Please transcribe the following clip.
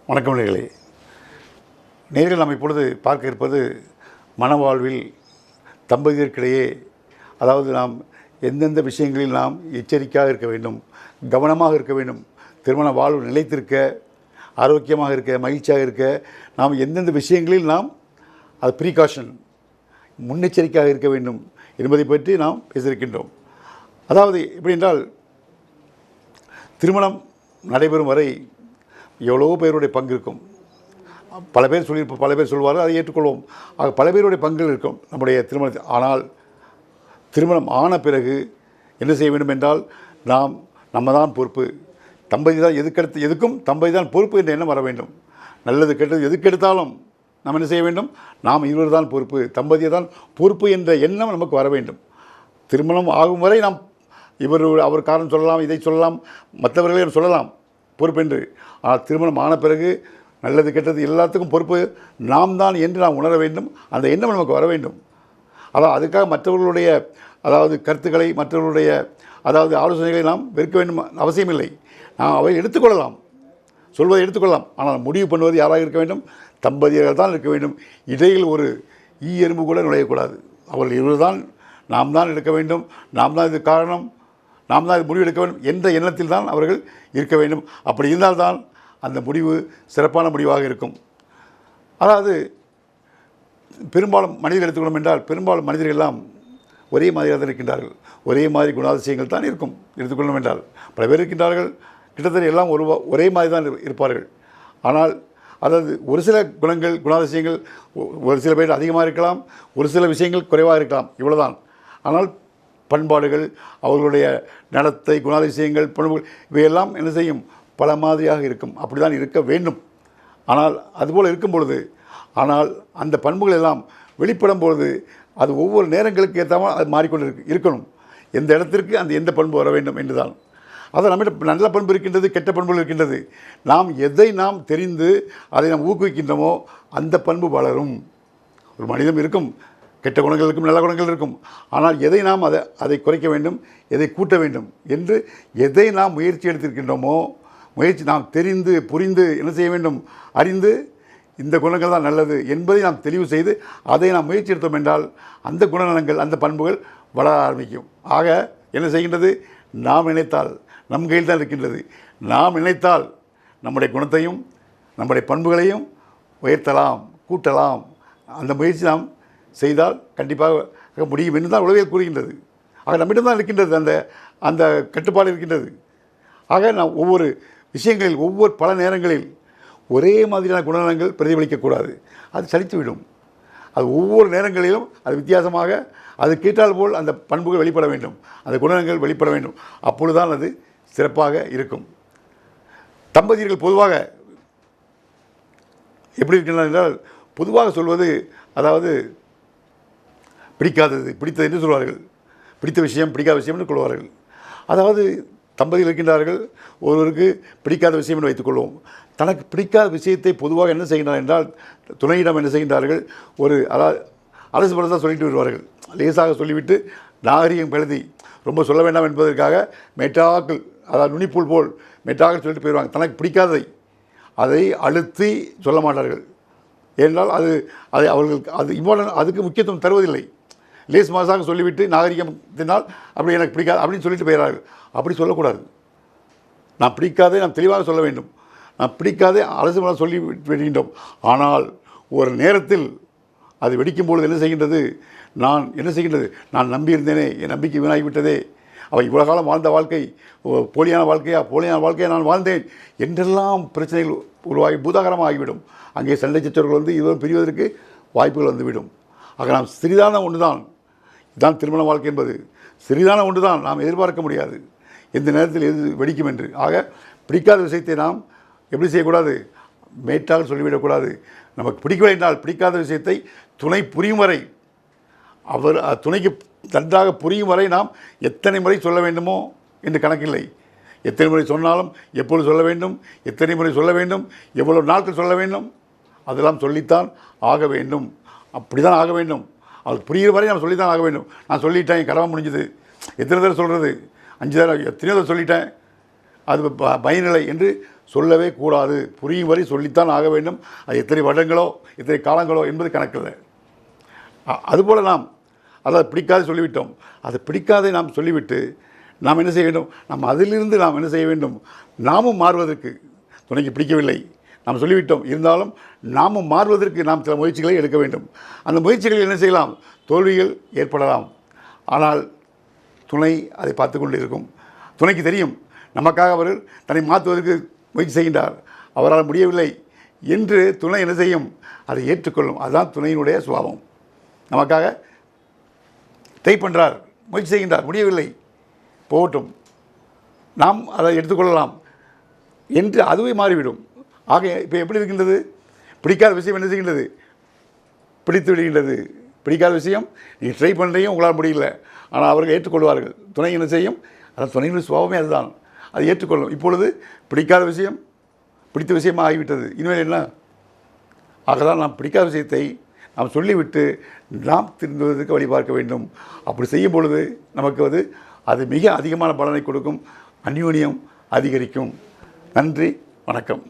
வணக்கம் நேயர்களே. நேயர்கள் நாம் இப்பொழுது பார்க்க இருப்பது மனவாழ்வில் தம்பதியருக்கிடையே, அதாவது நாம் எந்தெந்த விஷயங்களில் நாம் எச்சரிக்கையாக இருக்க வேண்டும், கவனமாக இருக்க வேண்டும், திருமண வாழ்வு நிலைத்திருக்க, ஆரோக்கியமாக இருக்க, மகிழ்ச்சியாக இருக்க, நாம் எந்தெந்த விஷயங்களில் நாம் அது ப்ரீகாஷன் முன்னெச்சரிக்கையாக இருக்க வேண்டும் என்பதை பற்றி நாம் பேசியிருக்கின்றோம். அதாவது எப்படி என்றால், திருமணம் நடைபெறும் வரை எவ்வளவோ பேருடைய பங்கு இருக்கும். பல பேர் சொல்வார்கள், அதை ஏற்றுக்கொள்வோம். ஆக பல பேருடைய பங்குகள் இருக்கும் நம்முடைய திருமணத்தில். ஆனால் திருமணம் ஆன பிறகு என்ன செய்ய வேண்டும் என்றால், நம்ம தான் பொறுப்பு. தம்பதி தான் எதுக்கும் தம்பதி தான் பொறுப்பு என்ற எண்ணம் வர வேண்டும். நல்லது கெட்டது எதுக்கெடுத்தாலும் நாம் என்ன செய்ய வேண்டும், நாம் இருவர் தான் பொறுப்பு, தம்பதியை தான் பொறுப்பு என்ற எண்ணம் நமக்கு வர வேண்டும். திருமணம் ஆகும் வரை நாம் அவர் காரணம் சொல்லலாம், இதை சொல்லலாம், மற்றவர்களையும் சொல்லலாம் பொறுப்பென்று. ஆனால் திருமணம் ஆன பிறகு நல்லது கெட்டது எல்லாத்துக்கும் பொறுப்பு நாம் தான் என்று நாம் உணர வேண்டும். அந்த எண்ணம் நமக்கு வர வேண்டும். அதுக்காக மற்றவர்களுடைய கருத்துக்களை, மற்றவர்களுடைய ஆலோசனைகளை நாம் வெறுக்க வேண்டும் அவசியமில்லை. நாம் அவை எடுத்துக்கொள்ளலாம், சொல்வதை எடுத்துக்கொள்ளலாம். ஆனால் முடிவு பண்ணுவது யாராக இருக்க வேண்டும், தம்பதியர்கள் தான் இருக்க வேண்டும். இடையில் ஒரு எறும்பு கூட நுழையக்கூடாது. அவர்கள் இருவர் தான், நாம் தான் எடுக்க வேண்டும், நாம் தான் இது காரணம், நாம் தான் இது முடிவு எடுக்க வேண்டும் என்ற எண்ணத்தில் தான் அவர்கள் இருக்க வேண்டும். அப்படி இருந்தால்தான் அந்த முடிவு சிறப்பான முடிவாக இருக்கும். அதாவது பெரும்பாலும் மனிதர்கள் எடுத்துக்கொள்ளும் என்றால், பெரும்பாலும் மனிதர்கள் எல்லாம் ஒரே மாதிரியாக தான் இருக்கின்றார்கள். ஒரே மாதிரி குணாதிசயங்கள் தான் இருக்கும். எடுத்துக்கொள்ளும் என்றால் பல பேர் இருக்கின்றார்கள், கிட்டத்தட்ட எல்லாம் ஒரே மாதிரி தான் இருப்பார்கள். ஆனால் ஒரு சில குணங்கள், குணாதிசயங்கள் ஒரு சில பேர் அதிகமாக இருக்கலாம், ஒரு சில விஷயங்கள் குறைவாக இருக்கலாம், இவ்வளோதான். ஆனால் பண்பாடுகள், அவர்களுடைய நடத்தை, குணாதிசயங்கள், பண்புகள் இவையெல்லாம் என்ன செய்யும், பல மாதிரியாக இருக்கும். அப்படி தான் இருக்க வேண்டும். ஆனால் அதுபோல் இருக்கும் பொழுது, ஆனால் அந்த பண்புகள் எல்லாம் வெளிப்படும் பொழுது அது ஒவ்வொரு நேரங்களுக்கு ஏற்றாமல் அது மாறிக்கொண்டு இருக்கணும். எந்த இடத்திற்கு அந்த எந்த பண்பு வர வேண்டும் என்று தான். அதை நம்மிடம் நல்ல பண்பு இருக்கின்றது, கெட்ட பண்புகள் இருக்கின்றது. எதை நாம் தெரிந்து அதை நாம் ஊக்குவிக்கின்றோமோ அந்த பண்பு வளரும். ஒரு மனிதம் இருக்கும், கெட்ட குணங்கள் இருக்கும், நல்ல குணங்கள் இருக்கும். ஆனால் எதை நாம் அதை குறைக்க வேண்டும், எதை கூட்ட வேண்டும் என்று எதை நாம் முயற்சி எடுத்திருக்கின்றோமோ, நாம் தெரிந்து புரிந்து என்ன செய்ய வேண்டும், அறிந்து இந்த குணங்கள் தான் நல்லது என்பதை நாம் தெளிவு செய்து அதை நாம் முயற்சி எடுத்தோம் என்றால் அந்த குணநலங்கள், அந்த பண்புகள் வளர ஆரம்பிக்கும். ஆக என்ன செய்கின்றது, நாம் நினைத்தால் நம் கையில் தான் இருக்கின்றது. நாம் நினைத்தால் நம்முடைய குணத்தையும் நம்முடைய பண்புகளையும் உயர்த்தலாம், கூட்டலாம். அந்த முயற்சி நாம் செய்தால் கண்டிப்பாக முடியும் என்று தான் உளவியல் கூறுகின்றது. ஆக நம்மிடம் தான் இருக்கின்றது, அந்த கட்டுப்பாடு இருக்கின்றது. ஆக நாம் ஒவ்வொரு விஷயங்களில், பல நேரங்களில் ஒரே மாதிரியான குணநலங்கள் பிரதிபலிக்கக்கூடாது. அது சலித்துவிடும். அது ஒவ்வொரு நேரங்களிலும் அது வித்தியாசமாக, அது கேட்டால் போல் அந்த பண்புகள் வெளிப்பட வேண்டும், அந்த குணநலங்கள் வெளிப்பட வேண்டும். அப்பொழுதுதான் அது சிறப்பாக இருக்கும். தம்பதியர்கள் பொதுவாக எப்படி இருக்கின்றனர் என்றால், பொதுவாக சொல்வது, அதாவது பிடிக்காதது பிடித்தது என்று சொல்வார்கள், பிடித்த விஷயம் பிடிக்காத விஷயம் என்று கொள்வார்கள். அதாவது தம்பதிகள் இருக்கின்றார்கள், ஒருவருக்கு பிடிக்காத விஷயம் என்று வைத்துக்கொள்வோம். தனக்கு பிடிக்காத விஷயத்தை பொதுவாக என்ன செய்கின்றார் என்றால், துணையிடம் என்ன செய்கின்றார்கள், அரசு படத்தான் சொல்லிட்டு வருவார்கள். லேசாக சொல்லிவிட்டு நாகரிகம் கருதி ரொம்ப சொல்ல வேண்டாம் என்பதற்காக மெட்டாக்கள், நுனிப்பூல் போல் மெட்டாக்கள் சொல்லிட்டு போயிடுவாங்க. தனக்கு பிடிக்காததை அதை அழுத்தி சொல்ல மாட்டார்கள். ஏனென்றால் அதை அவர்கள் அதுக்கு முக்கியத்துவம் தருவதில்லை. லேஸ் மாசாக சொல்லிவிட்டு நாகரிகத்தினால் அப்படி எனக்கு பிடிக்காது அப்படின்னு சொல்லிட்டு போயிடார்கள். அப்படி சொல்லக்கூடாது. நான் பிடிக்காதே நாம் தெளிவாக சொல்ல வேண்டும். நான் பிடிக்காதே அரசு மரம் சொல்லி விடுகின்றோம். ஆனால் ஒரு நேரத்தில் அது வெடிக்கும் பொழுது என்ன செய்கின்றது, நான் நம்பியிருந்தேனே, என் நம்பிக்கை வீணாகிவிட்டதே, அவள் இவ்வளோ காலம் வாழ்ந்த வாழ்க்கை போலியான வாழ்க்கையை நான் வாழ்ந்தேன் என்றெல்லாம் பிரச்சனைகள் உருவாகி பூதாகரமாக ஆகிவிடும். அங்கே சண்டை சச்சரவுகள் இதுவரை பிரிவதற்கு வாய்ப்புகள் வந்துவிடும். ஆக நாம் சிறிதான ஒன்று தான், இதுதான் திருமண வாழ்க்கை என்பது சிறிதான ஒன்று தான். நாம் எதிர்பார்க்க முடியாது எந்த நேரத்தில் எது வெடிக்கும் என்று. ஆக பிடிக்காத விஷயத்தை நாம் எப்படி செய்யக்கூடாது, மேட்டாக சொல்லிவிடக்கூடாது. நமக்கு பிடிக்கவில்லை என்றால் பிடிக்காத விஷயத்தை துணை புரியும் வரை, துணைக்கு நன்றாக புரியும் வரை நாம் எத்தனை முறை சொல்ல வேண்டுமோ என்று கணக்கில்லை. எத்தனை முறை சொன்னாலும் எப்பொழுது சொல்ல வேண்டும், எத்தனை முறை சொல்ல வேண்டும், எவ்வளவு நாட்கள் சொல்ல வேண்டும், அதெல்லாம் சொல்லித்தான் ஆக வேண்டும். அப்படி தான் ஆக வேண்டும். அவளுக்கு புரிகிற வரை நம்ம சொல்லித்தான் ஆக வேண்டும். நான் சொல்லிட்டேன், என் கடமை முடிஞ்சது, எத்தனை தடவை சொல்கிறது, 5 தடவை எத்தனையோ தடவை சொல்லிட்டேன், அது பயனில்லை என்று சொல்லவே கூடாது. புரியும் வரை சொல்லித்தான் ஆக வேண்டும். அது எத்தனை வருடங்களோ எத்தனை காலங்களோ என்பது கணக்கில்லை. அதுபோல் நாம் அதாவது பிடிக்காது சொல்லிவிட்டோம். அது பிடிக்காதை நாம் சொல்லிவிட்டு நாம் என்ன செய்ய வேண்டும்? நாம் அதிலிருந்து நாம் என்ன செய்ய வேண்டும்? நாமும் மாறுவதற்கு, துணைக்கு பிடிக்கவில்லை நாம் சொல்லிவிட்டோம், இருந்தாலும் நாமும் மாறுவதற்கு நாம் சில முயற்சிகளை எடுக்க வேண்டும். அந்த முயற்சிகளில் என்ன செய்யலாம்? தோல்விகள் ஏற்படலாம். ஆனால் துணை அதை பார்த்து கொண்டு இருக்கும். துணைக்கு தெரியும் நமக்காக அவர் தன்னை மாற்றுவதற்கு முயற்சி செய்கின்றார், அவரால் முடியவில்லை என்று துணை என்ன செய்யும்? அதை ஏற்றுக்கொள்ளும். அதுதான் துணையினுடைய சுபாவம். நமக்காக ட்ரை பண்ணுறார், முயற்சி செய்கின்றார், முடியவில்லை, போகட்டும், நாம் அதை எடுத்துக்கொள்ளலாம் என்று அதுவே மாறிவிடும். ஆக இப்போ எப்படி இருக்கின்றது? பிடிக்காத விஷயம் என்ன செய்கின்றது? பிடித்து விடுகின்றது. பிடிக்காத விஷயம் நீங்கள் ட்ரை பண்ணுறீங்க, உங்களால் முடியல, ஆனால் அவர்கள் ஏற்றுக்கொள்வார்கள். துணை என்ன செய்யும்? அதான் துணையினுடைய சுபாவமே அதுதான், அதை ஏற்றுக்கொள்ளும். இப்பொழுது பிடிக்காத விஷயம் பிடித்த விஷயமாக ஆகிவிட்டது, இனிமேல் என்ன? ஆகதான் நாம் பிடிக்காத விஷயத்தை நாம் சொல்லிவிட்டு நாம் திருந்துவதற்கு வழி பார்க்க வேண்டும். அப்படி செய்யும் பொழுது நமக்கு அது மிக அதிகமான பலனை கொடுக்கும். அந்யோன்யம் அதிகரிக்கும். நன்றி, வணக்கம்.